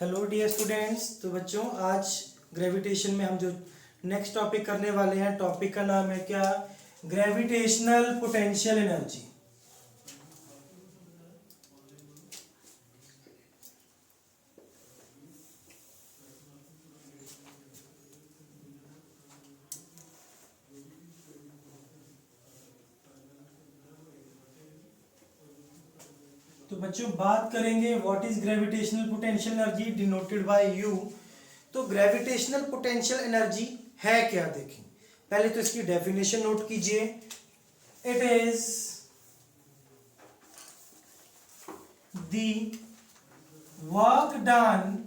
Hello dear students. तो बच्चों आज ग्रेविटेशन में हम जो नेक्स्ट टॉपिक करने वाले हैं, टॉपिक का नाम है क्या? Gravitational potential energy. तो बच्चों बात करेंगे what is gravitational potential energy denoted by you. तो ग्रेविटेशनल पोटेंशियल एनर्जी है क्या, देखें। पहले तो इसकी डेफिनेशन नोट कीजिए। It is the work done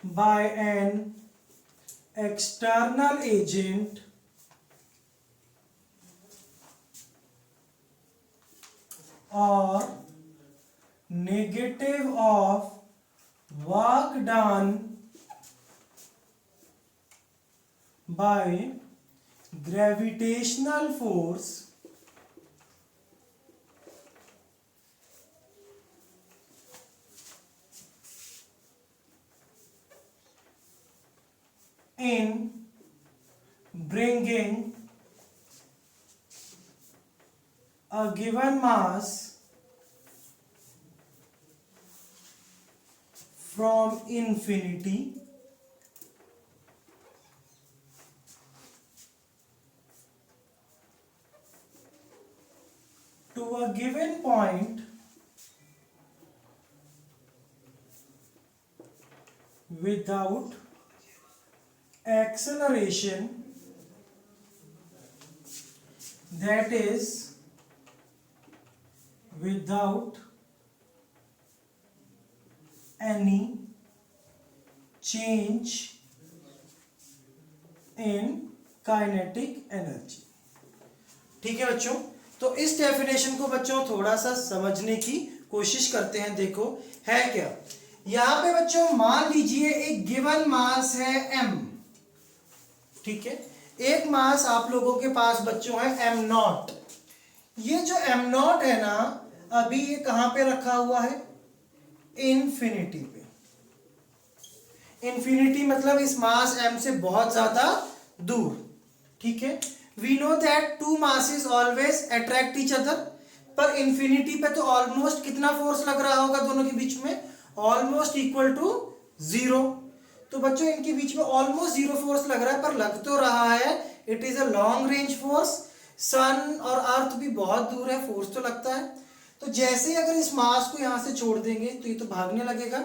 bye an external agent or negative of work done by gravitational force in bringing a given mass from infinity to a given point without acceleration, that is without any change in kinetic energy। ठीक है बच्चों, तो इस definition को बच्चों थोड़ा सा समझने की कोशिश करते हैं। देखो है क्या यहां पे बच्चों, मान लीजिए एक गिवन मास है m। ठीक है, एक मास आप लोगों के पास बच्चों है m नॉट। ये जो m नॉट है ना, अभी ये कहां पे रखा हुआ है? इंफिनिटी पे। इंफिनिटी मतलब इस मास m से बहुत ज्यादा दूर। ठीक है, we know that two masses always attract each other, पर इंफिनिटी पे तो ऑलमोस्ट कितना फोर्स लग रहा होगा दोनों के बीच में? Almost equal to zero. तो बच्चों इनके बीच में ऑलमोस्ट जीरो फोर्स लग रहा है, पर लग तो रहा है it is a long range force. Sun और अर्थ भी बहुत दूर है, फोर्स तो लगता है। तो जैसे ही अगर इस मास को यहां से छोड़ देंगे तो ये तो भागने लगेगा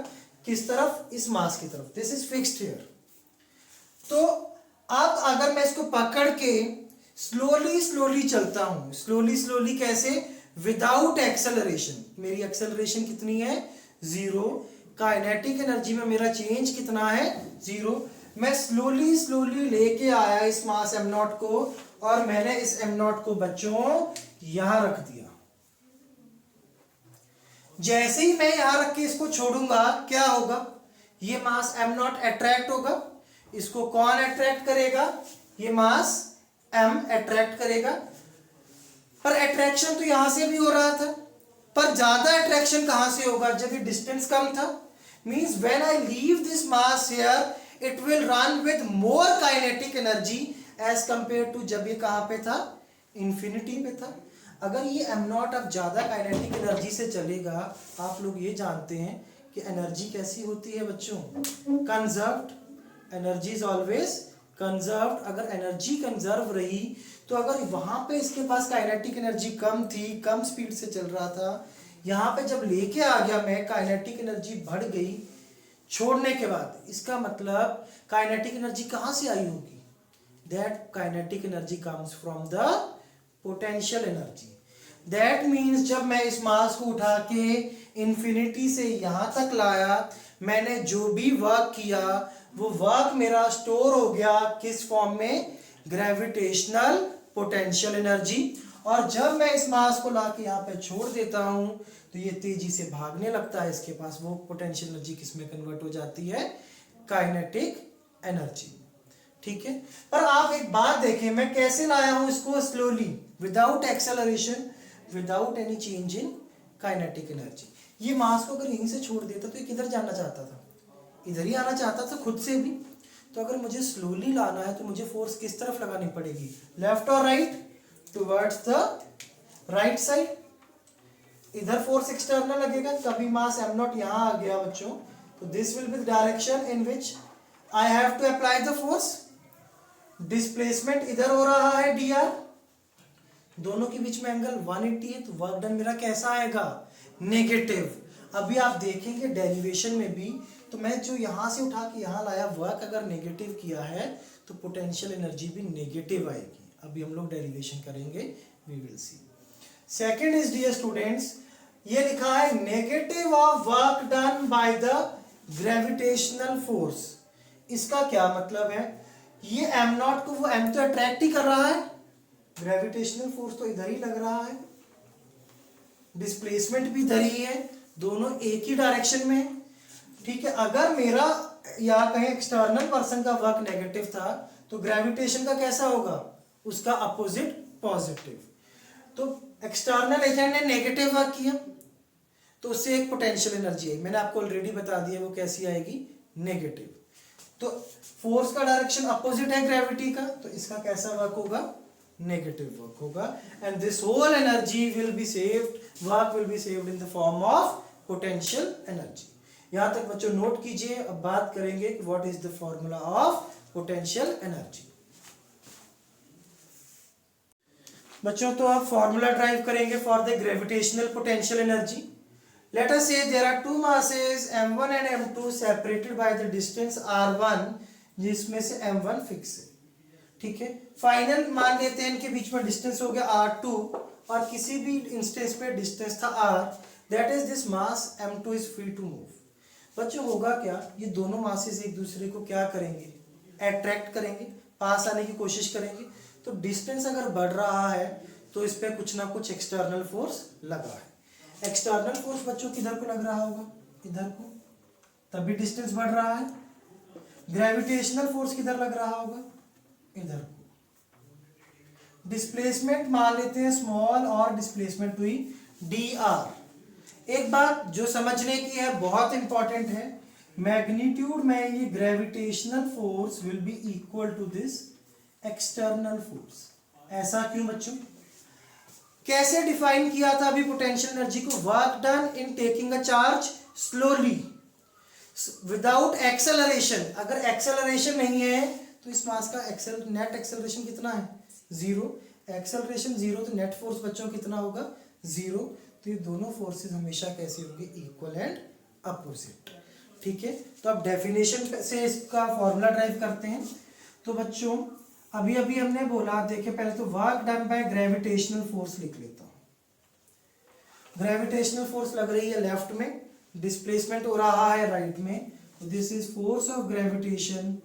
किस तरफ? इस मास की तरफ। This is fixed here. तो अब अगर मैं इसको पकड़ के स्लोली स्लोली चलता हूं, स्लोली स्लोली कैसे? Without acceleration. मेरी एक्सेलरेशन कितनी है? जीरो। काइनेटिक एनर्जी में मेरा चेंज कितना है? जीरो। मैं स्लोली स्लोली लेके आया इस मास एम नॉट को, और मैंने इस एम नॉट को बच्चों यहां रख दिया। जैसे ही मैं यहां रख के इसको छोड़ूंगा क्या होगा? ये मास m नॉट अट्रैक्ट होगा। इसको कौन अट्रैक्ट करेगा? ये मास m अट्रैक्ट करेगा। पर अट्रैक्शन तो यहां से भी हो रहा था, पर ज्यादा अट्रैक्शन कहां से होगा? जब ये डिस्टेंस कम था। Means when I leave this mass here it will run with more kinetic energy as compare to जब ये कहां पे था? इंफिनिटी पे था। अगर ये एम नॉट अब ज्यादा काइनेटिक एनर्जी से चलेगा, आप लोग ये जानते हैं कि एनर्जी कैसी होती है बच्चों? Conserved. Energy is always conserved. अगर एनर्जी कंजर्व रही तो अगर वहां पे इसके पास काइनेटिक एनर्जी कम थी, कम स्पीड से चल रहा था, यहां पे जब लेके आ गया मैं, काइनेटिक एनर्जी बढ़ गई छोड़ने के बाद। इसका मतलब काइनेटिक एनर्जी कहां से आई होगी? That kinetic energy comes from the potential energy. That means जब मैं इस मास को उठा के इंफिनिटी से यहां तक लाया, मैंने जो भी वर्क किया वो वर्क मेरा स्टोर हो गया किस फॉर्म में? Gravitational potential energy. और जब मैं इस मास को लाके यहाँ पे छोड़ देता हूं तो ये तेजी से भागने लगता है। इसके पास वो पोटेंशियल एनर्जी किस में कन्वर्ट हो जाती है? Kinetic energy. ठीक है, पर आप एक बात देखें, मैं कैसे लाया हूं इसको? Slowly, without acceleration, without any change in kinetic energy. ये मास को अगर यहीं से छोड़ देता तो ये किधर जाना चाहता था, इधर ही आना चाहता था खुद से भी। तो अगर मुझे स्लोली लाना है तो मुझे फोर्स किस तरफ लगानी पड़ेगी, लेफ्ट और right, towards the right side. इधर फोर्स एक्सटर्नल लगेगा, तभी मास m नॉट यहाँ आ गया बच्चों। तो this will be the direction in which I have to apply the force. Displacement इधर हो रहा है dr, दोनों के बीच में एंगल 180 है, तो वर्क डन मेरा कैसा आएगा, नेगेटिव। अभी आप देखेंगे डेरिवेशन में भी, तो मैं जो यहां से उठा के यहां लाया, वर्क अगर नेगेटिव किया है तो पोटेंशियल एनर्जी भी नेगेटिव आएगी। अभी हम लोग डेरिवेशन करेंगे, we will see. Second is dear students, ये लिखा है negative of work done by the gravitational force. इसका क्या मतलब है, ये m नॉट को वो m तो अट्रैक्ट ही कर रहा है, ग्रेविटेशनल फोर्स तो इधर ही लग रहा है, डिस्प्लेसमेंट भी इधर ही है, दोनों एक ही डायरेक्शन में है। ठीक है, अगर मेरा या कहीं एक्सटर्नल पर्सन का वर्क नेगेटिव था तो ग्रेविटेशन का कैसा होगा, उसका अपोजिट पॉजिटिव। तो एक्सटर्नल एजेंट ने नेगेटिव वर्क किया तो उससे एक पोटेंशियल एनर्जी आई, मैंने आपको ऑलरेडी बता दिया वो कैसी आएगी, नेगेटिव। तो फोर्स का डायरेक्शन अपोजिट है ग्रेविटी का, तो इसका कैसा वर्क होगा, नेगेटिव वर्क होगा। And this whole energy will be saved, work will be saved in the form of potential energy. यहां तक बच्चों नोट कीजिए। अब बात करेंगे what is the formula of potential energy. बच्चों तो अब फॉर्मूला ड्राइव करेंगे for the gravitational potential energy. Let us say there are two masses m1 and m2 separated by the distance r1, जिसमें से m1 फिक्स है। ठीक है, final मान लेते हैं इनके बीच में डिस्टेंस हो गया r2 और किसी भी इंस्टेंस पे डिस्टेंस था r, that is this mass m2 is free to move. बच्चों होगा क्या, ये दोनों मासेस एक दूसरे को क्या करेंगे, अट्रैक्ट करेंगे, पास आने की कोशिश करेंगे। तो डिस्टेंस अगर बढ़ रहा है तो इस पे कुछ ना कुछ एक्सटर्नल फोर्स लगा है। एक्सटर्नल फोर्स बच्चों किधर को लग रहा होगा, इधर को, तभी डिस्टेंस बढ़ रहा है। ग्रेविटेशनल फोर्स किधर लग रहा होगा, इधर को। डिस्प्लेसमेंट मान लेते हैं स्मॉल और डिस्प्लेसमेंट हुई dr। एक बात जो समझने की है, बहुत इंपॉर्टेंट है, मैग्नीट्यूड में ये gravitational force will be equal to this external force. ऐसा क्यों बच्चों, कैसे डिफाइन किया था अभी पोटेंशियल एनर्जी को, work done in taking a charge slowly without acceleration. अगर एक्सेलरेशन नहीं है तो इस मास का नेट एक्सेलरेशन कितना है, जीरो। एक्सेलरेशन जीरो तो नेट फोर्स बच्चों कितना होगा, जीरो। तो ये दोनों फोर्सेस हमेशा कैसे होंगे, इक्वल एंड अपोजिट। ठीक है, तो अब डेफिनेशन से इसका फॉर्मूला ड्राइव करते हैं। तो बच्चों अभी अभी हमने बोला, देखिए पहले तो work done by gravitational force लिख लेता हूं। ग्रेविटेशनल फोर्स लग रही है लेफ्ट में, डिस्प्लेसमेंट हो रहा है राइट में, तो this is force of gravitation,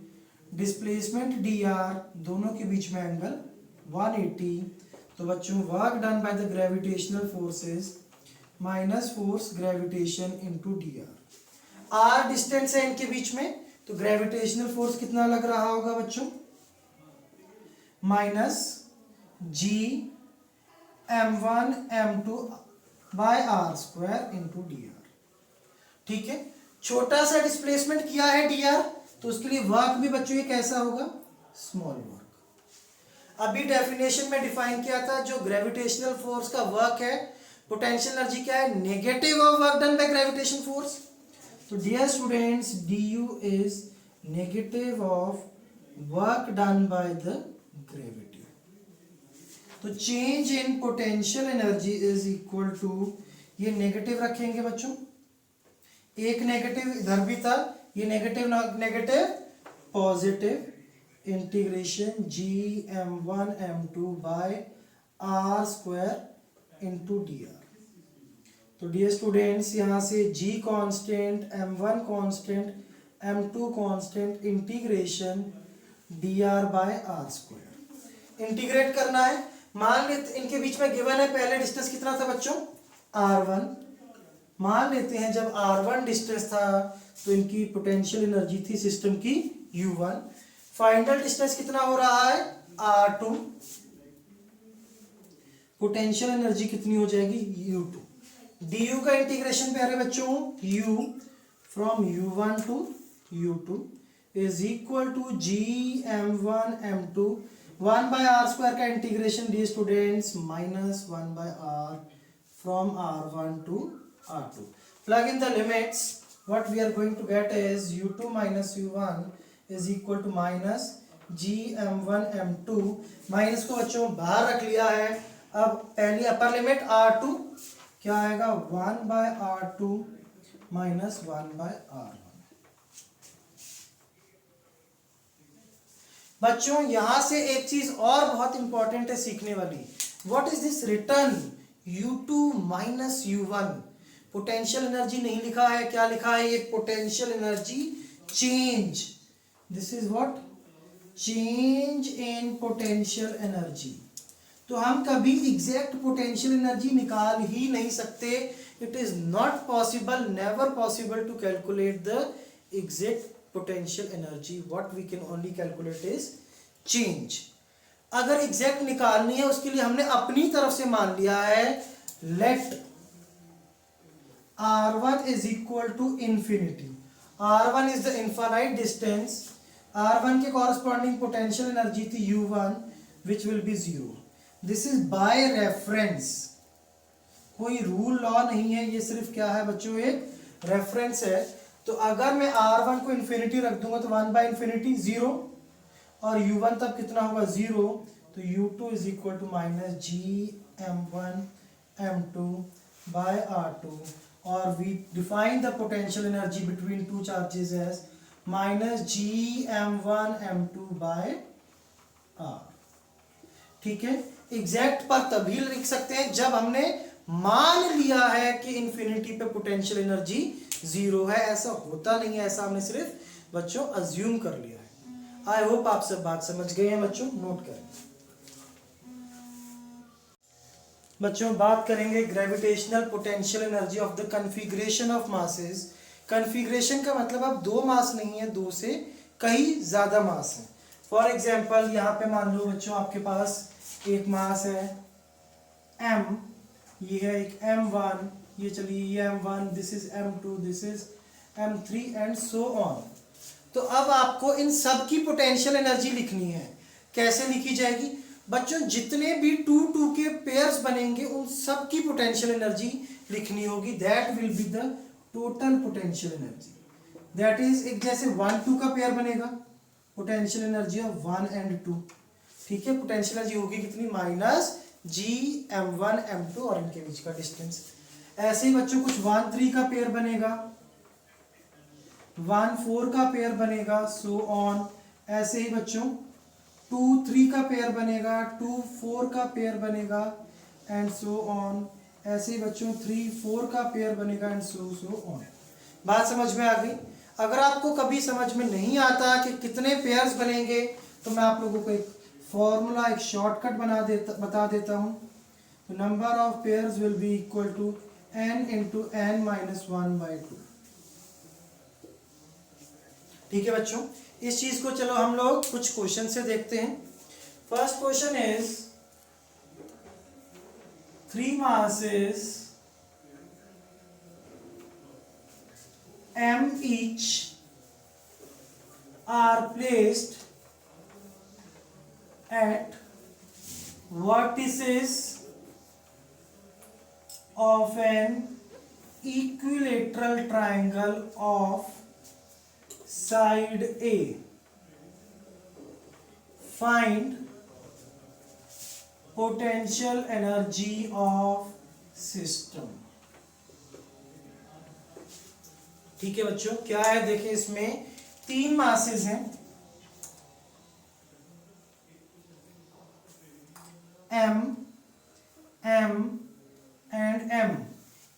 displacement dr, दोनों के बीच में एंगल 180। तो बच्चों work done by the gravitational forces minus force gravitation into dr। r distance है इनके बीच में, तो ग्रेविटेशनल फोर्स कितना लग रहा होगा बच्चों, minus g m1 m2 by r square into dr। ठीक है, छोटा सा डिस्प्लेसमेंट किया है dr, तो उसके लिए वर्क भी बच्चों ये कैसा होगा, स्मॉल वर्क। अभी डेफिनेशन में डिफाइन किया था, जो ग्रेविटेशनल फोर्स का वर्क है, पोटेंशियल एनर्जी क्या है, negative of work done by gravitation force. तो dear students, du is negative of work done by the gravity. तो change in potential energy is equal to, ये नेगेटिव रखेंगे बच्चों, एक नेगेटिव इधर भी था, ये negative negative positive, integration g m1 m2 by r square into dr। तो डियर स्टूडेंट्स यहाँ से g constant, m1 constant, m2 constant, integration dr by r square. Integrate करना है, मान लेते इनके बीच में गिवन है, पहले डिस्टेंस कितना था बच्चों, r1। मान लेते हैं जब r1 डिस्टेंस था तो इनकी पोटेंशियल एनर्जी थी सिस्टम की u1। फाइनल डिस्टेंस कितना हो रहा है, r2। पोटेंशियल एनर्जी कितनी हो जाएगी, u2। du का इंटीग्रेशन प्यारे बच्चों u from u1 to u2 is equal to gm1 m2 1/r² का integration dear students minus 1/r from r1 to r2. Plug in the limits. What we are going to get is u2 minus u1 is equal to minus gm1 m2. Minus को बच्चों बाहर रख लिया है. अब पहली upper limit r2 क्या आएगा 1/r2 माइनस 1/r1. बच्चों यहां से एक चीज और बहुत इंपॉर्टेंट है सीखने वाली. What is this return u2 minus u1. Potential energy नहीं लिखा है. क्या लिखा है? ये potential energy change. This is what change in potential energy. तो हम कभी एग्जैक्ट पोटेंशियल एनर्जी निकाल ही नहीं सकते. It is not possible, never possible to calculate the exact potential energy. What we can only calculate is change. अगर exact निकालनी है उसके लिए हमने अपनी तरफ से मान लिया है late r1 is equal to infinity. r1 is the infinite distance. r1 के corresponding potential energy थी u1 which will be 0. This is by reference. कोई रूल लॉ नहीं है, ये सिर्फ क्या है बच्चों एक रेफरेंस है. तो अगर मैं r1 को इन्फिनिटी रख दूंगा तो 1/infinity 0 और u1 तब कितना होगा 0. तो u2 is equal to minus gm1 m2 by r2. Or we define the potential energy between two charges as minus gm1 m2 by r. ठीक है. एग्जैक्ट पर तभी लिख सकते हैं जब हमने मान लिया है कि इन्फिनिटी पे पोटेंशियल एनर्जी 0 है. ऐसा होता नहीं है, ऐसा हमने सिर्फ बच्चों अज्यूम कर लिया है. आई होप आप सब बात समझ गए हैं बच्चों. नोट करें बच्चों. बात करेंगे gravitational potential energy of the configuration of masses. Configuration का मतलब अब दो मास नहीं है, दो से कई ज्यादा मास है. फॉर एग्जांपल यहाँ पे मान लो बच्चों आपके पास एक मास है m, ये है एक m1, ये चलिए ये m1, this is m2, this is m3 and so on. तो अब आपको इन सब की पोटेंशियल एनर्जी लिखनी है. कैसे लिखी जाएगी बच्चों? जितने भी 2 के पेयर्स बनेंगे उन सब की पोटेंशियल एनर्जी लिखनी होगी. That will be the total potential energy. That is एक जैसे 1-2 का पेयर बनेगा, पोटेंशियल एनर्जी ऑफ 1 and 2. ठीक है. पोटेंशियल एनर्जी होगी कितनी? माइनस gm1 m2 और इनके बीच का डिस्टेंस. ऐसे ही बच्चों कुछ 1-3 का पेयर बनेगा, 1-4 का पेयर बनेगा, सो ऑन. ऐसे ही बच्चों 2-3 का पेयर बनेगा, 2-4 का पेयर बनेगा एंड सो ऑन. ऐसे ही बच्चों 3-4 का पेयर बनेगा एंड सो ऑन. बात समझ में आ गई? अगर आपको कभी समझ में नहीं आता कि कितने पेयर्स बनेंगे तो मैं आप लोगों को एक फॉर्मूला, एक शॉर्टकट बता देता हूँ. Number of pairs will be equal to n into n minus 1/2. ठीक है बच्चों. इस चीज को चलो हम लोग कुछ क्वेश्चन से देखते हैं. First question is 3 masses m each are placed at vertices of an equilateral triangle of side A. Find potential energy of system. ठीक है बच्चों. क्या है देखिए, इसमें 3 मासेस हैं, m, m and m.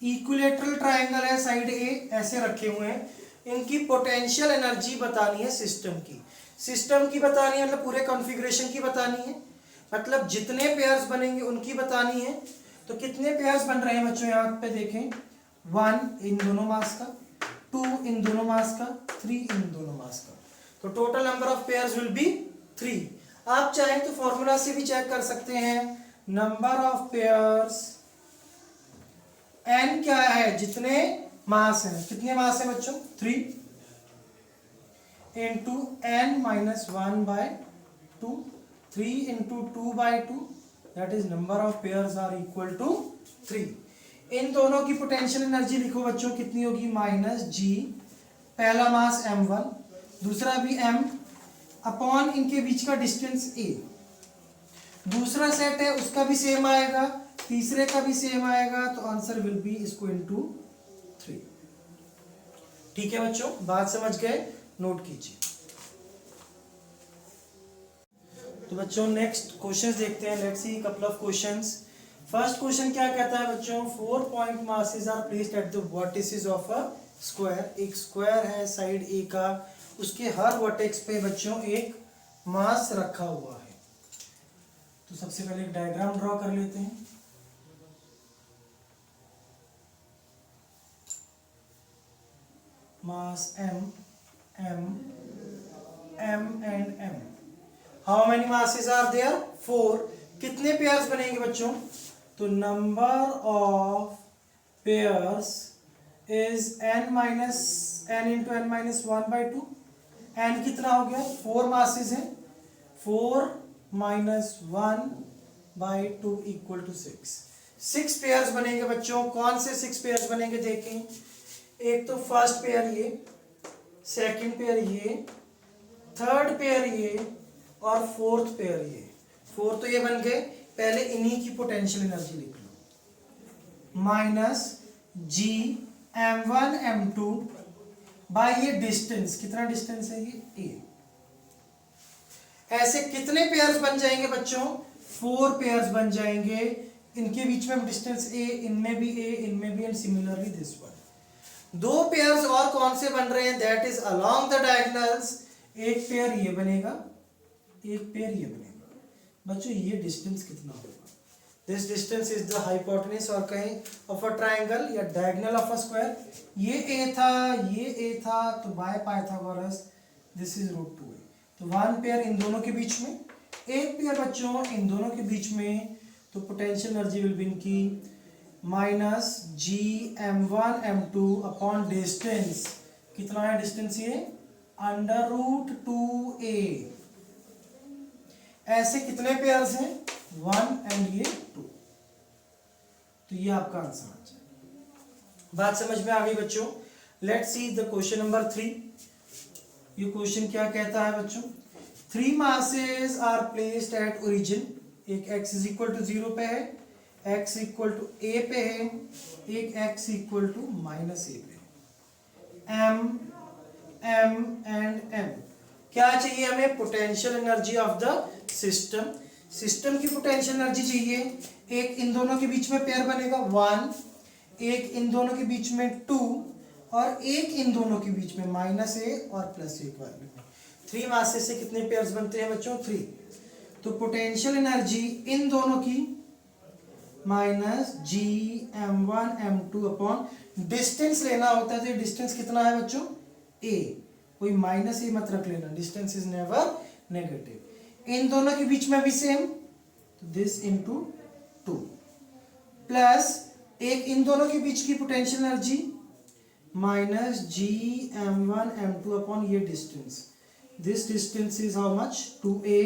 Equilateral triangle है, साइड A ऐसे रखे हुए हैं. इनकी पोटेंशियल एनर्जी बतानी है सिस्टम की. सिस्टम की बतानी है मतलब पूरे कॉन्फ़िगरेशन की बतानी है, मतलब जितने पेयर्स बनेंगे उनकी बतानी है. तो कितने पेयर्स बन रहे हैं बच्चों यहाँ पे देखें. 1 इन दोनों मास का, 2 इन दोनों मास का, 3 इन दोनों मास का. तो total number of pairs will be 3. आप चाहें तो फॉर्मूला से भी चेक कर सकते हैं. नंबर ऑफ पेयर्स n क्या है, जितने मास हैं, कितने मास हैं बच्चों, 3 into n minus 1/2, 3 into 2/2, that is number of pairs are equal to 3। इन दोनों की पोटेंशियल एनर्जी लिखो बच्चों, कितनी होगी, माइनस जी, पहला मास m1, दूसरा भी m, अपॉन इनके बीच का डिस्टेंस a। दूसरा सेट है उसका भी सेम आएगा, तीसरे का भी सेम आएगा, तो आंसर विल बी इसको इनटू 3। ठीक है बच्चों, बात समझ गए, नोट कीजिए। तो बच्चों नेक्स्ट क्वेश्चंस देखते हैं, let's see couple of questions. First question क्या कहता है बच्चों, 4 point masses are placed at the vertices of a square. एक स्क्वायर है साइड ए का, उसके हर वर्टेक्स पे बच्चों एक मास रखा हुआ है। तो सबसे पहले एक डायग्राम ड्रॉ कर लेते हैं। Mass m, m, m and m। How many masses are there, 4। कितने पेयर्स बनेंगे बच्चों, तो number of pairs is n minus n into n minus 1/2। n कितना हो गया, 4 मासेस हैं, 4 माइनस 1/2 इक्वल टू 6। 6 पेयर्स बनेंगे बच्चों। कौन से 6 पेयर्स बनेंगे देखें, एक तो फर्स्ट पेयर ये, सेकंड पेयर ये, थर्ड पेयर ये और फोर्थ पेयर ये। 4 तो ये बन गए। पहले इन्हीं की पोटेंशियल एनर्जी लिख लो, minus G m1 m2 bye ये डिस्टेंस, कितना डिस्टेंस है ये a। ऐसे कितने पेयर्स बन जाएंगे बच्चों, 4 पेयर्स बन जाएंगे। इनके बीच में डिस्टेंस a, इनमें भी a, इनमें भी, and similarly this one. 2 pairs और कौन से बन रहे हैं, that is along the diagonals. एक पेयर ये बनेगा, एक पेयर ये बनेगा। बच्चों ये डिस्टेंस कितना होगा, this distance is the hypotenuse और कहीं ऑफ अ ट्रायंगल या डायगोनल ऑफ अ स्क्वायर। ये a था, ये a था, तो by Pythagoras this is √2a। तो 1 पेयर इन दोनों के बीच में, एक पेयर बच्चों इन दोनों के बीच में। तो पोटेंशियल एनर्जी विल बी इनकी minus G m1 m2 upon distance, कितना है डिस्टेंस ये, √2a। ऐसे कितने पेयर्स हैं, 1 एंड ये 2। तो ये आपका आंसर आ जाएगा। बात समझ में आ गई बच्चों। Let's see the question number 3। ये क्वेश्चन क्या कहता है बच्चों, 3 masses are placed at origin. एक x इज इक्वल टू 0 पे है, x इक्वल टू a पे है, एक x equal to minus a पे है। m, m and m। क्या चाहिए हमें, potential energy of the system. System की पोटेंशियल एनर्जी चाहिए। एक इन दोनों के बीच में पेयर बनेगा 1, एक इन दोनों के बीच में 2 और एक इन दोनों के बीच में -a और +1 वाले। 3 मासेस से कितने पेयर्स बनते हैं बच्चों, 3। तो पोटेंशियल एनर्जी इन दोनों की minus G m1 m2 upon distance लेना होता है। तो ये डिस्टेंस कितना है बच्चों, a। कोई माइनस a मत रख लेना, डिस्टेंस इज नेवर नेगेटिव। इन दोनों के बीच में भी सेम, तो दिस इनटू 2 प्लस एक इन दोनों के बीच की potential energy minus G m1 m2 upon ये distance. This distance is how much, 2a।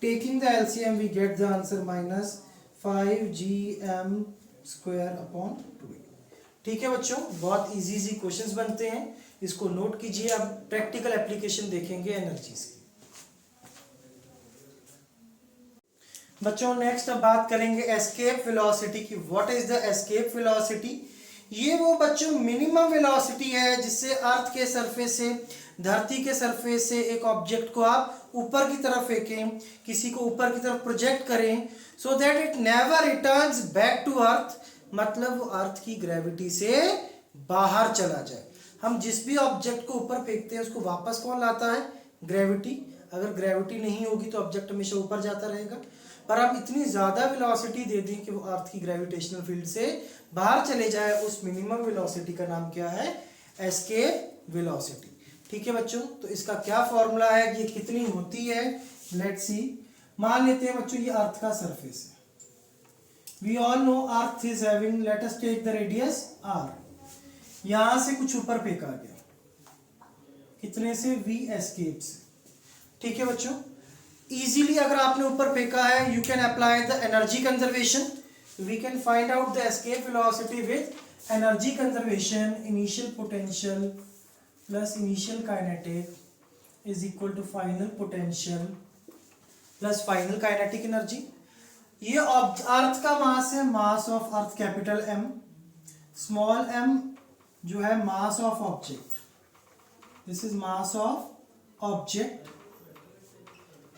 Taking the LCM we get the answer minus 5gm² upon 2a। ठीक है बच्चों, बहुत इजी इजी क्वेश्चंस बनते हैं, इसको नोट कीजिए। अब प्रैक्टिकल एप्लीकेशन देखेंगे एनर्जीज की। बच्चों नेक्स्ट अब बात करेंगे एस्केप वेलोसिटी की। What is the escape velocity, ये वो बच्चों मिनिमम वेलोसिटी है जिससे अर्थ के सरफेस से, धरती के सरफेस से एक ऑब्जेक्ट को आप ऊपर की तरफ फेंकें, किसी को ऊपर की तरफ प्रोजेक्ट करें, so that it never returns back to earth. मतलब वो अर्थ की ग्रेविटी से बाहर चला जाए। हम जिस भी ऑब्जेक्ट को ऊपर फेंकते हैं उसको वापस कौन लाता है, ग्रेविटी। अगर ग्रेविटी नहीं होगी तो ऑब्जेक्ट हमेशा ऊपर जाता रहेगा। पर हम इतनी ज़्यादा वेलोसिटी दे दें कि वो अर्थ की ग्रेविटेशनल फील्ड से बाहर चले जाए, उस मिनिमम वेलोसिटी का नाम क्या है, एस्केप वेलोसिटी। ठीक है बच्चों, तो इसका क्या फॉर्मूला है, ये कितनी होती है, लेट्स सी। मान लेते हैं बच्चों ये अर्थ का सरफेस है, we all know earth is having, let us take the radius r, यहां से कुछ ऊपर फेंका गया, कितने से, v एस्केप से। ठीक है बच्चों, इजीली अगर आपने ऊपर फेंका है, you can apply the energy conservation, we can find out the escape velocity with energy conservation, initial potential plus initial kinetic is equal to final potential plus final kinetic energy. ये earth का mass है, mass of earth capital M, small m जो है mass of object, this is mass of object,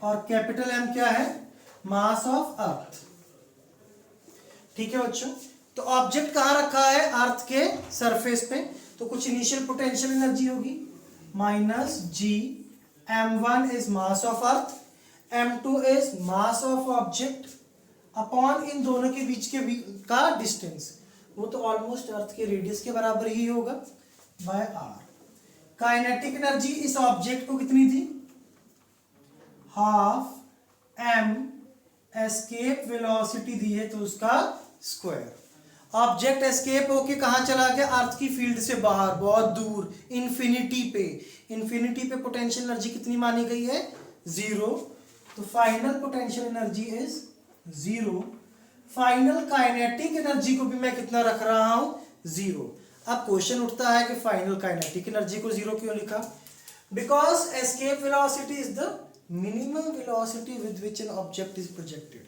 और capital M क्या है, mass of अर्थ। ठीक है बच्चों, तो ऑब्जेक्ट कहाँ रखा है, अर्थ के सरफेस पे, तो कुछ इनिशियल पोटेंशियल एनर्जी होगी minus g, m1 is mass of earth, m2 is mass of object upon इन दोनों के बीच के का डिस्टेंस, वो तो ऑलमोस्ट अर्थ के रेडियस के बराबर ही होगा, बाय r। काइनेटिक एनर्जी इस ऑब्जेक्ट को कितनी थी, हाफ m, एस्केप वेलोसिटी दी है तो उसका स्क्वायर। ऑब्जेक्ट एस्केप होके कहाँ चला गया, अर्थ की फील्ड से बाहर, बहुत दूर, इन्फिनिटी पे। इन्फिनिटी पे पोटेंशियल एनर्जी कितनी मानी गई है, 0, तो final potential energy is 0। Final kinetic energy को भी मैं कितना रख रहा हूं, 0। अब क्वेश्चन उठता है कि फाइनल काइनेटिक एनर्जी को 0 क्यों लिखा, because escape velocity is the minimum velocity with which N object is projected.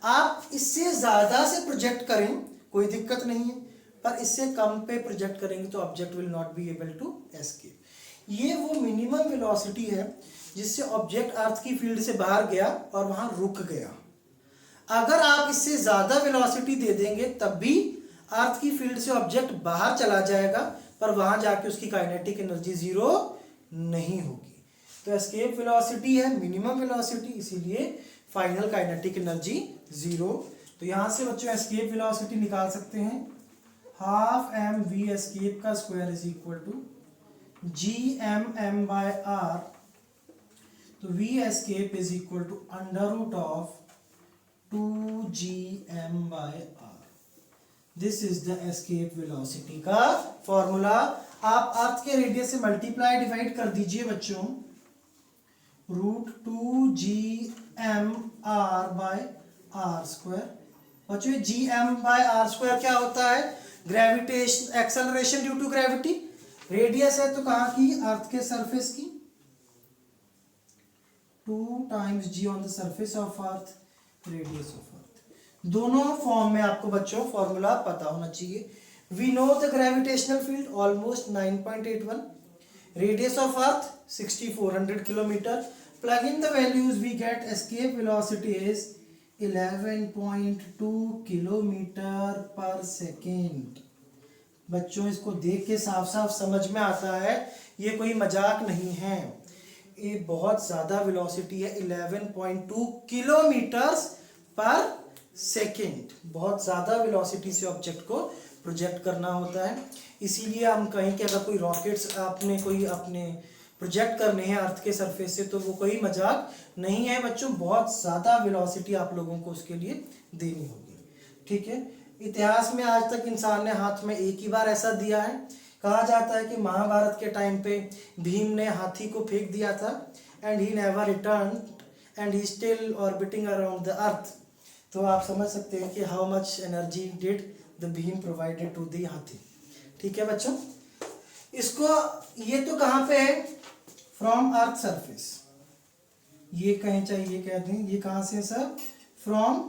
आप इससे ज्यादा से प्रोजेक्ट करें कोई दिक्कत नहीं है, पर इससे कम पे प्रोजेक्ट करेंगे तो object will not be able to escape. ये वो मिनिमम वेलोसिटी है जिससे ऑब्जेक्ट अर्थ की फील्ड से बाहर गया और वहां रुक गया। अगर आप इससे ज्यादा वेलोसिटी दे देंगे तब भी अर्थ की फील्ड से ऑब्जेक्ट बाहर चला जाएगा, पर वहां जाके उसकी काइनेटिक एनर्जी 0 नहीं होगी। तो एस्केप वेलोसिटी है मिनिमम वेलोसिटी, इसीलिए फाइनल काइनेटिक एनर्जी 0। तो यहां से बच्चों एस्केप वेलोसिटी निकाल सकते हैं, हाफ m v एस्केप का square is equal to g m by r, तो v escape is equal to under root of 2gm by r। This is the escape velocity का फॉर्मूला। आप earth के radius से multiply divide कर दीजिए बच्चों, root 2gm r by r square. बच्चों gm by r square क्या होता है, gravitation acceleration due to gravity. Radius है तो कहाँ की, अर्थ के सरफेस की, 2 times g on the surface of earth, radius of earth. दोनों फॉर्म में आपको बच्चों फॉर्मूला पता होना चाहिए। We know the gravitational field almost 9.81, radius of earth 6400 kilometre. Plug in the values we gate escape velocity is 11.2 kilometre per second. बच्चों इसको देख के साफ साफ समझ में आता है ये कोई मजाक नहीं है, ये बहुत ज़्यादा वेलोसिटी है, 11.2 किलोमीटर्स पर सेकेंड। बहुत ज़्यादा वेलोसिटी से ऑब्जेक्ट को प्रोजेक्ट करना होता है, इसीलिए हम कहीं कि अगर कोई रॉकेट्स आपने अपने प्रोजेक्ट करने हैं अर्थ के सरफेस से तो वो कोई मजाक नहीं है बच्चों, बहुत ज़्यादा वेलोसिटी आप लोगों को उसके लिए देनी होगी। ठीक है, इतिहास में आज तक इंसान ने हाथ में एक ही बार ऐसा दिया है। कहा जाता है कि महाभारत के टाइम पे भीम ने हाथी को फेंक दिया था and he never return and he still orbiting around the earth. तो आप समझ सकते हैं कि how much energy did the Bheem provided to the हाथी। ठीक है बच्चों, इसको ये तो कहाँ पे है, फ्रॉम अर्थ सरफेस, ये कहीं चाहिए कह दें, ये कहाँ से है सर, फ्रॉम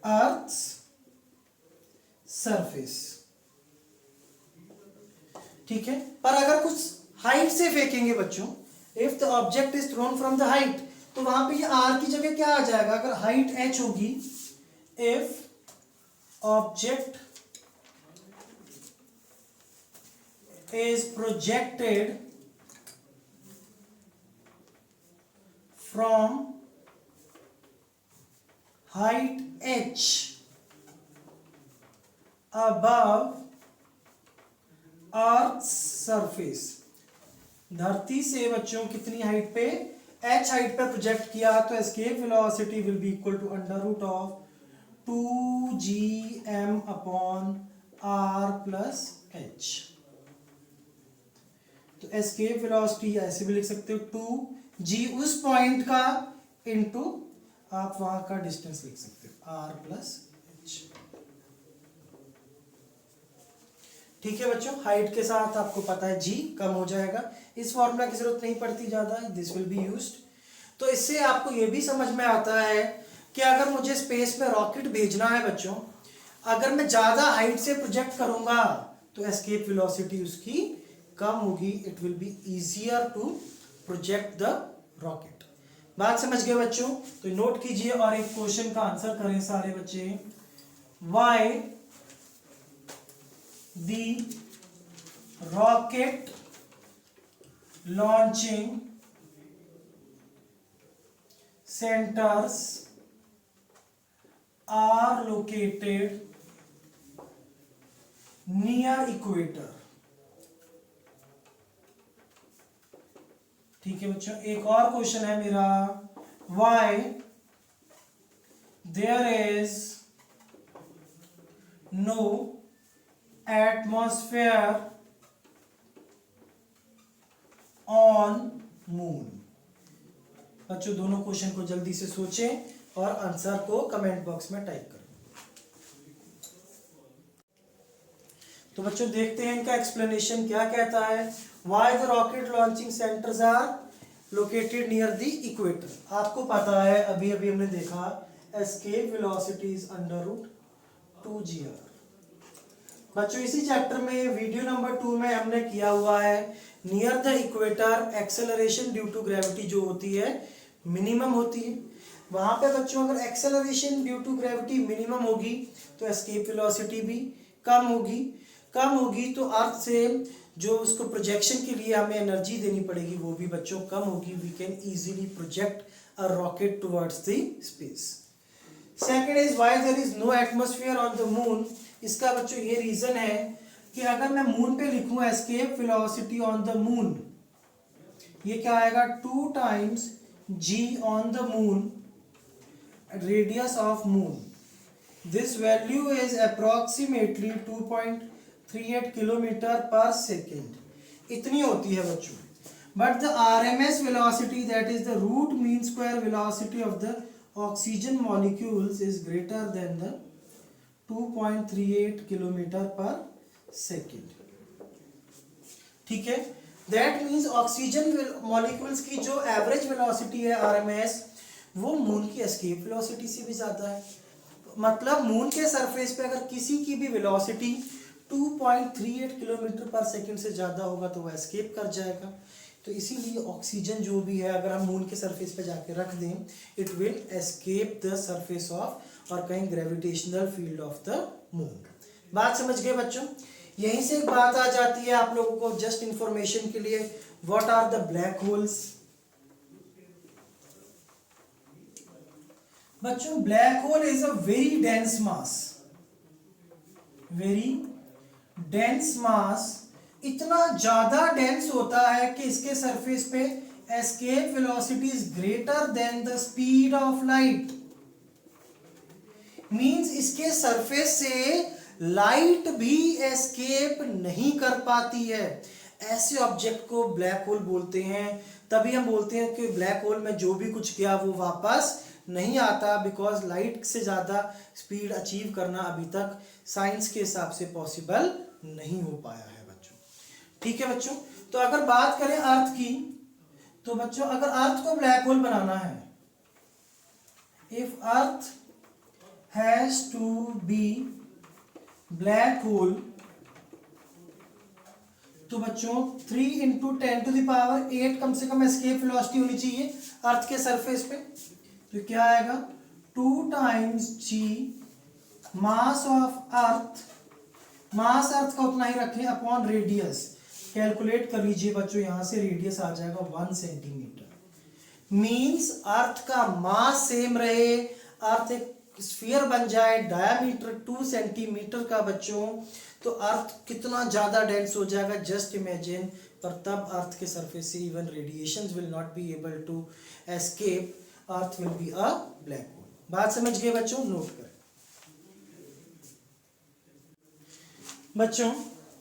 अर्थ सरफेस। ठीक है, पर अगर कुछ हाइट से फेंकेंगे बच्चों, if the object is throne from the height, तो वहां पे ये आर की जगह क्या आ जाएगा, अगर हाइट h होगी, if object is projected from height h above earth's surface। धरती से बच्चों कितनी हाइट पे, h हाइट पे प्रोजेक्ट किया तो escape velocity will be equal to under root of 2gm upon r plus h। तो एस्केप वेलोसिटी ऐसे भी लिख सकते हो 2g उस पॉइंट का इनटू आप वहां का डिस्टेंस लिख सकते हो r प्लस h। ठीक है बच्चों, हाइट के साथ आपको पता है g कम हो जाएगा, इस फॉर्मूला की जरूरत नहीं पड़ती ज्यादा, दिस विल बी यूज्ड। तो इससे आपको ये भी समझ में आता है कि अगर मुझे स्पेस में रॉकेट भेजना है बच्चों, अगर मैं ज्यादा हाइट से प्रोजेक्ट करूंगा तो एस्केप वेलोसिटी उसकी कम होगी, it will be easier to project the rocket. बात समझ गए बच्चों? तो नोट कीजिए और एक क्वेश्चन का आंसर करें सारे बच्चे। Why the rocket launching centers are located near equator। ठीक है बच्चों, एक और क्वेश्चन है मेरा, why there is no atmosphere on moon। बच्चों दोनों क्वेश्चन को जल्दी से सोचें और आंसर को कमेंट बॉक्स में टाइप करें। तो बच्चों देखते हैं इनका एक्सप्लेनेशन क्या कहता है। Why the rocket launching centres are located near the equator. आपको पता है अभी अभी हमने देखा escape velocity is under root 2gr। बच्चों इसी चैप्टर में वीडियो नंबर 2 में हमने किया हुआ है near the equator acceleration due to gravity जो होती है मिनिमम होती है। वहां पे बच्चों अगर acceleration due to gravity minimum होगी तो एस्केप वेलोसिटी भी कम होगी। कम होगी तो अर्थ से जो उसको प्रोजेक्शन के लिए हमें एनर्जी देनी पड़ेगी वो भी बच्चों कम होगी। We can easily project a rocket towards the space. Second is why there is no atmosphere on the moon. इसका बच्चों ये रीजन है कि अगर मैं मून पे लिखूं escape velocity on the moon, ये क्या आएगा 2 times g on the moon radius of moon. This value is approximately 2.38 kilometre per second, इतनी होती है बच्चों। But the RMS velocity that is the root mean square velocity of the oxygen molecules is greater than the 2.38 kilometre per second. ठीक है, that means oxygen molecules की जो average velocity है RMS वो मून की एस्केप वेलोसिटी से भी ज्यादा है। मतलब मून के सरफेस पे अगर किसी की भी वेलोसिटी 2.38 किलोमीटर पर सेकेंड से ज्यादा होगा तो वो एस्केप कर जाएगा। तो इसीलिए ऑक्सीजन जो भी है अगर हम मून के सरफेस पे जाके रख दें it will escape the surface of और कहीं gravitational field of the moon. बात समझ गए बच्चों? यहीं से एक बात आ जाती है आप लोगों को जस्ट इंफॉर्मेशन के लिए, what are the black holes. बच्चों black hole is a very dense mass, very dense mass, इतना ज्यादा डेंस होता है कि इसके सरफेस पे escape velocity is greater than the speed of light. Means इसके सरफेस से लाइट भी एस्केप नहीं कर पाती है। ऐसे ऑब्जेक्ट को ब्लैक होल बोलते हैं। तभी हम बोलते हैं कि ब्लैक होल में जो भी कुछ गया वो वापस नहीं आता, बिकॉज लाइट से ज्यादा स्पीड अचीव करना अभी तक साइंस के हिसाब से पॉसिबल नहीं हो पाया है बच्चों। ठीक है बच्चों, तो अगर बात करें अर्थ की, तो बच्चों अगर अर्थ को ब्लैक होल बनाना है, if earth has to be black hole, तो बच्चों 3 × 10⁸ कम से कम एस्केप वेलोसिटी होनी चाहिए अर्थ के सरफेस पे। तो क्या आएगा 2 times g mass of earth, mass earth का उतना ही रखें अपॉन रेडियस। कैलकुलेट कर लीजिए बच्चों, यहां से रेडियस आ जाएगा 1 सेंटीमीटर। मींस अर्थ का मास सेम रहे, अर्थ एक स्फीयर बन जाए डायामीटर 2 सेंटीमीटर का बच्चों, तो अर्थ कितना ज्यादा डेंस हो जाएगा जस्ट इमेजिन। पर तब अर्थ के सरफेस से even radiations will not be able to escape, earth will be a black hole. बात समझ गए बच्चों? नोट करें। बच्चों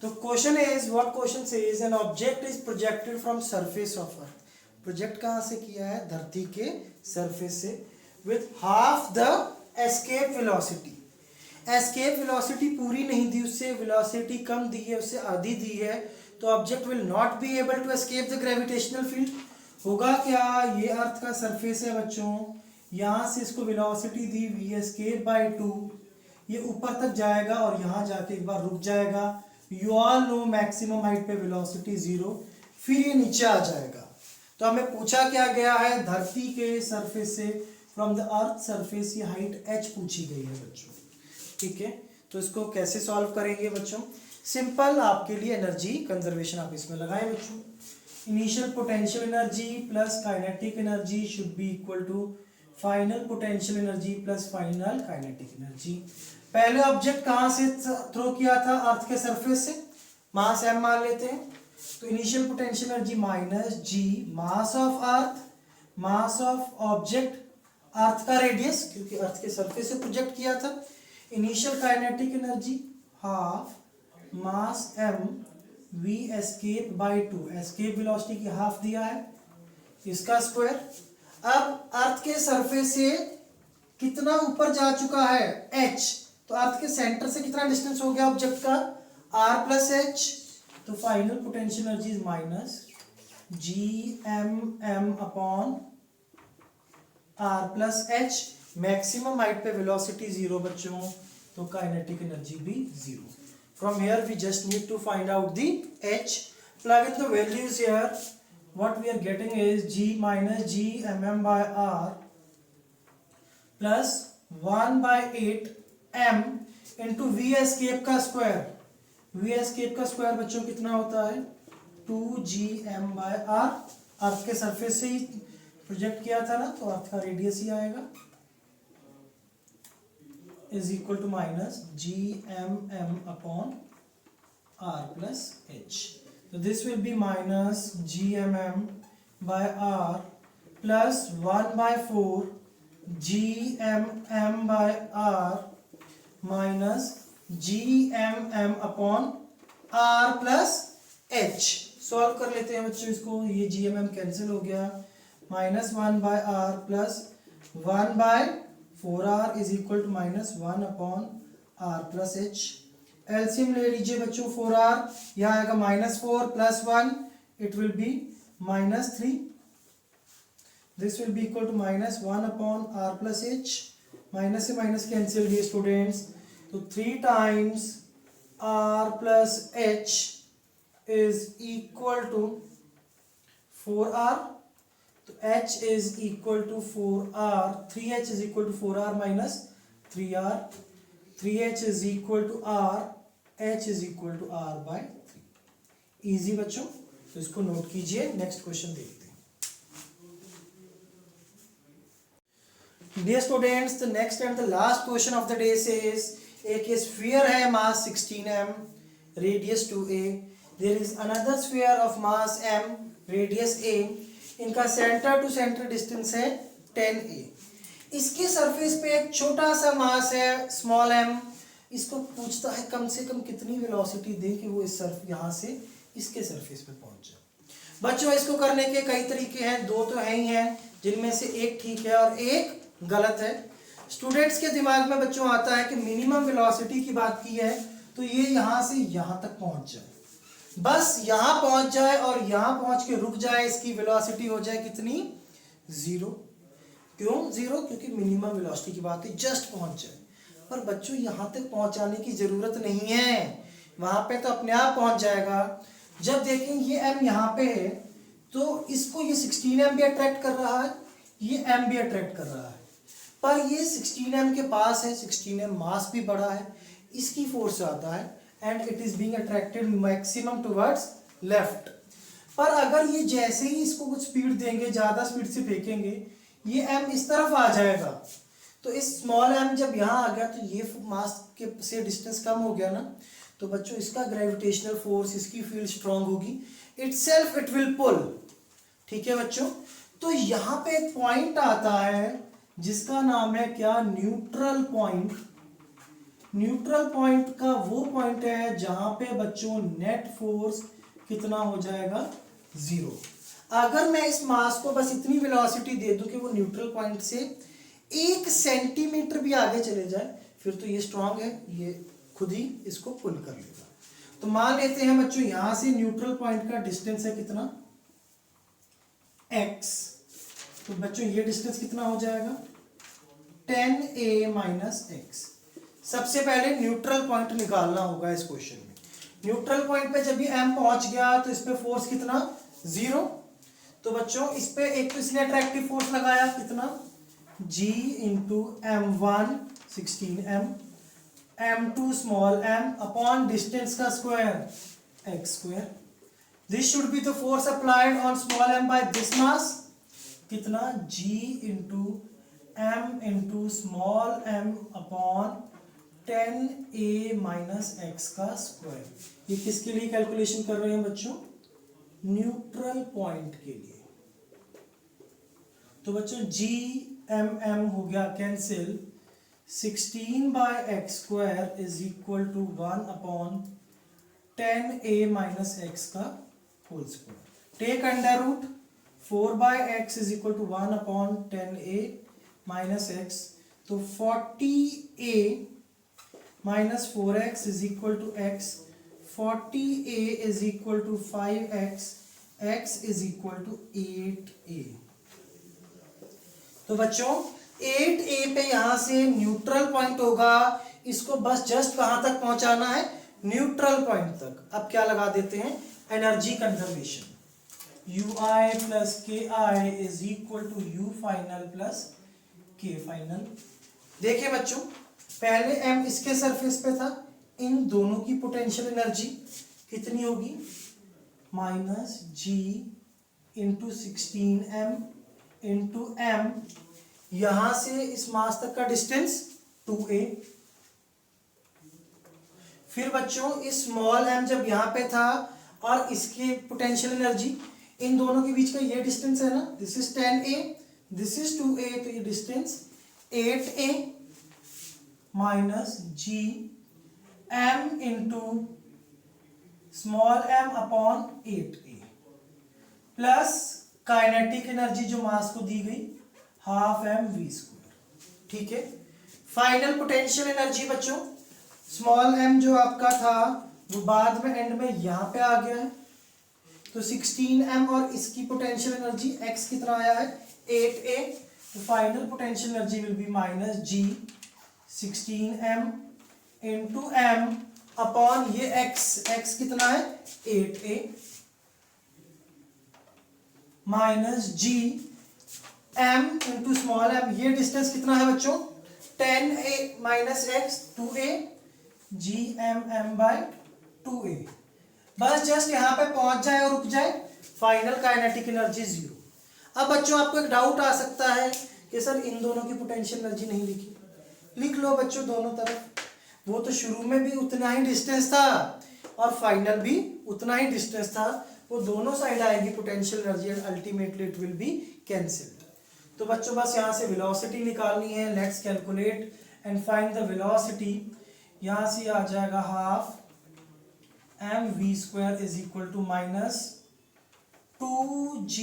तो question is what question says an object is projected from surface of earth. Project कहाँ से किया है? धरती के सरफेस से, with half the escape velocity. Escape velocity पूरी नहीं दी, उससे वेलोसिटी कम दी है, उससे आधी दी है, तो object will not be able to escape the gravitational field. होगा क्या? ये अर्थ का सरफेस है बच्चों, यहाँ से इसको वेलोसिटी दी वी एस्केप बाय 2, ये ऊपर तक जाएगा और यहाँ जाके एक बार रुक जाएगा। You all know maximum height पे वेलोसिटी 0, फिर ये नीचे आ जाएगा। तो हमें पूछा क्या गया है? धरती के सरफेस से, फ्रॉम द अर्थ सरफेस, ये हाइट h पूछी गई है बच्चों। ठीक है, तो इसको कैसे सॉल्व करेंगे बच्चों? सिंपल, आपके लिए एनर्जी कंजर्वेशन आप इसमें लगाएं बच्चों। Initial potential energy plus kinetic energy should be equal to final potential energy plus final kinetic energy. पहले ऑब्जेक्ट कहाँ से थ्रो किया था? अर्थ के सरफेस से, मास m मान लेते हैं। तो initial potential energy minus g mass of earth, mass of object, earth का रेडियस, क्योंकि अर्थ के सरफेस से प्रोजेक्ट किया था। Initial kinetic energy half mass m v escape by 2, escape velocity की हाफ दिया है, इसका स्क्वायर। अब अर्थ के सरफेस से कितना ऊपर जा चुका है? h, तो अर्थ के सेंटर से कितना डिस्टेंस हो गया ऑब्जेक्ट का? r plus h। तो final potential energy is minus G M upon r plus h। Maximum height पे वेलोसिटी 0 बच्चों, तो काइनेटिक एनर्जी भी 0। From here we just need to find out the h, plug in the values here. What we are getting is g minus G mm by r plus 1/8 m into v escape का square. V escape का square बच्चों कितना होता है? 2gm by r। अर्थ के surface से ही project किया था ना, तो अर्थ का रेडियस ही आएगा, is equal to minus gmm upon r plus h। तो this will be minus gmm by r plus 1/4 gmm by r minus gmm upon r plus h। Solve कर लेते हैं बच्चों इसको, ये gmm कैंसिल हो गया, minus 1/r plus 1/4r is equal to minus 1 upon r plus h। LCM ले लीजिए बच्चों, 4r यहाँ आएगा -4 plus 1, it will be -3। This will be equal to -1 upon r plus h। Minus से माइनस कैंसिल दिए students, तो 3 times r plus h is equal to 4r। तो h is equal to 4r, 3h is equal to 4r minus 3r, 3h is equal to r, h is equal to r by 3। Easy बच्चों, तो इसको note कीजिए। Next question देखते हैं। Dear students, the next and the last question of the day says, एक sphere है mass 16m, radius 2a. There is another sphere of mass m, radius a. इनका center to center distance है 10a. इसके surface पे एक छोटा सा मास है स्मॉल m। इसको पूछता है कम से कम कितनी वेलोसिटी दे कि वो इस यहाँ से इसके सरफेस पे पहुंच जाए। बच्चों इसको करने के कई तरीके हैं, दो तो है ही हैं, जिनमें से एक ठीक है और एक गलत है। स्टूडेंट्स के दिमाग में बच्चों आता है कि मिनिमम वेलोसिटी की बात की है तो ये यहाँ से यहाँ तक पहुंच जाए, बस यहाँ पहुंच जाए और यहाँ पहुंच के रुक जाए, इसकी वेलोसिटी हो जाए कितनी? 0। क्यों 0? क्योंकि मिनिमम वेलोसिटी की बात है, जस्ट पहुंच जाए। पर बच्चों यहाँ तक पहुंचाने की जरूरत नहीं है, वहां पे तो अपने आप पहुंच जाएगा। जब देखें ये m यहाँ पे है तो इसको ये 16m भी अट्रैक्ट कर रहा है, ये m भी अट्रैक्ट कर रहा है, पर ये 16m के पास है, 16m मास भी बड़ा है, इसकी फोर्स आता है and it is being attracted maximum towards left. पर अगर ये जैसे ही इसको कुछ स्पीड देंगे, ज़्यादा स्पीड से फेंकेंगे, ये m इस तरफ आ जाएगा। तो इस स्मॉल m जब यहाँ आ गया तो ये मास के से डिस्टेंस कम हो गया ना, तो बच्चों इसका ग्रेविटेशनल फोर्स, इसकी फील्ड स्ट्रांग होगी, इटसेल्फ इट विल पुल। ठीक है बच्चों, तो यहाँ पे एक पॉइंट आता है जिसका नाम है क्या? Neutral point. न्यूट्रल पॉइंट का वो पॉइंट है जहां पे बच्चों नेट फोर्स कितना हो जाएगा, 0। अगर मैं इस मास को बस इतनी वेलोसिटी दे दूं कि वो न्यूट्रल पॉइंट से 1 सेंटीमीटर भी आगे चले जाए, फिर तो ये स्ट्रांग है, ये खुद ही इसको पुल कर लेगा। तो मान लेते हैं बच्चों यहां से न्यूट्रल पॉइंट का डिस्टेंस है कितना, x। तो बच्चों ये डिस्टेंस कितना हो जाएगा, 10a माइनस एक्स। सबसे पहले न्यूट्रल पॉइंट निकालना होगा इस क्वेश्चन में। न्यूट्रल पॉइंट पे जब ये m पहुंच गया तो इस पे फोर्स कितना, 0। तो बच्चों इस पे एक तो इसने अट्रैक्टिव फोर्स लगाया कितना, g into m1 16m, m2 small m upon distance का square x square. This should be the force applied on small m by this mass, कितना, g into m into small m upon 10a minus x का square. ये किसके लिए calculation कर रहे हैं बच्चों, न्यूट्रल पॉइंट के लिए। तो बच्चों g m हो गया cancel, 16 by x square is equal to 1 upon 10a minus x का whole square. Take under root, 4 by x is equal to 1 upon 10a minus x. तो 40a minus 4x is equal to x, 40a is equal to 5x, x is equal to 8a। तो बच्चों 8a पे यहां से neutral point होगा, इसको बस just कहां तक पहुंचाना है, न्यूट्रल पॉइंट तक। अब क्या लगा देते हैं, energy conservation, ui plus K I is equal to u final plus k final. देखिए बच्चों पहले m इसके सरफेस पे था, इन दोनों की पोटेंशियल एनर्जी कितनी होगी, minus g into 16m into m, यहां से इस मास तक का डिस्टेंस 2a। फिर बच्चों इस स्मॉल m जब यहां पे था और इसकी पोटेंशियल एनर्जी, इन दोनों के बीच का ये डिस्टेंस है ना, this is 10a, this is 2a, तो ये distance 8a minus G m into small m upon 8a plus kinetic energy जो मास को दी गई हाफ mv स्क्वायर। ठीक है, फाइनल पोटेंशियल एनर्जी बच्चों स्मॉल m जो आपका था वो बाद में एंड में यहां पे आ गया है, तो 16m और इसकी पोटेंशियल एनर्जी x कितना आया है, 8a। तो final potential energy will be minus G 16m into m upon ये x कितना है 8a minus G m into small m, ये डिस्टेंस कितना है बच्चों 10a minus x 2a G m by 2a। बस जस्ट यहाँ पे पहुंच जाए और रुक जाए, फाइनल काइनेटिक एनर्जी 0। अब बच्चों आपको एक डाउट आ सकता है कि सर इन दोनों की पोटेंशियल एनर्जी नहीं लिखी। लिख लो बच्चों दोनों तरफ, वो तो शुरू में भी उतना ही डिस्टेंस था और फाइनल भी उतना ही डिस्टेंस था, वो दोनों साइड आएगी potential energy and ultimately it will be cancelled. तो बच्चों बस यहाँ से वेलोसिटी निकालनी है, let's calculate and find the velocity. यहाँ से आ जाएगा half mv square is equal to minus 2g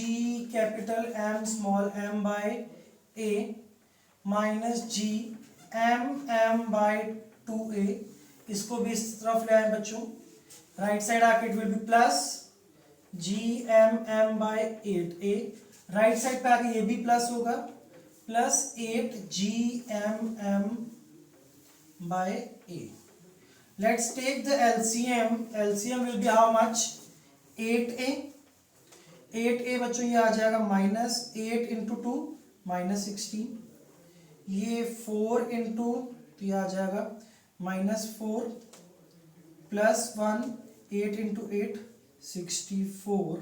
capital M small m by a minus g m by 2a। इसको भी इस तरफ ले आए बच्चों, राइट साइड आके it will be plus g m by 8a, right side पे आके ये भी प्लस होगा, plus 8g m by a। Let's take the LCM. LCM will be how much? 8a. 8a बच्चों ये आ जाएगा माइनस 8 इंटू 2 माइनस 16, ये 4 इंटू तो ये आ जाएगा minus 4 plus 1 8 into 8 64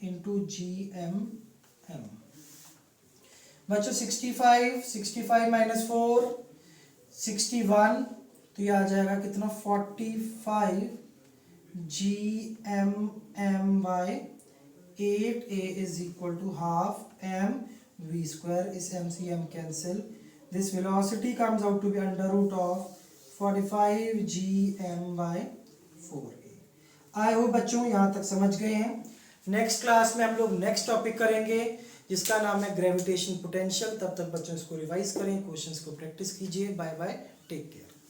into GMM। बच्चों 65 माइनस 4 61, तो ये आ जाएगा कितना 45 GMM by 8a is equal to half mv square. इस m से m cancel, this velocity comes out to be under root of 45 GM/4A। I hope बच्चों यहाँ तक समझ गए हैं। नेक्स्ट क्लास में हम लोग नेक्स्ट टॉपिक करेंगे जिसका नाम है ग्रेविटेशन पोटेंशियल। तब तक बच्चों इसको रिवाइज करें, क्वेश्चंस को प्रैक्टिस कीजिए। Bye bye, take care.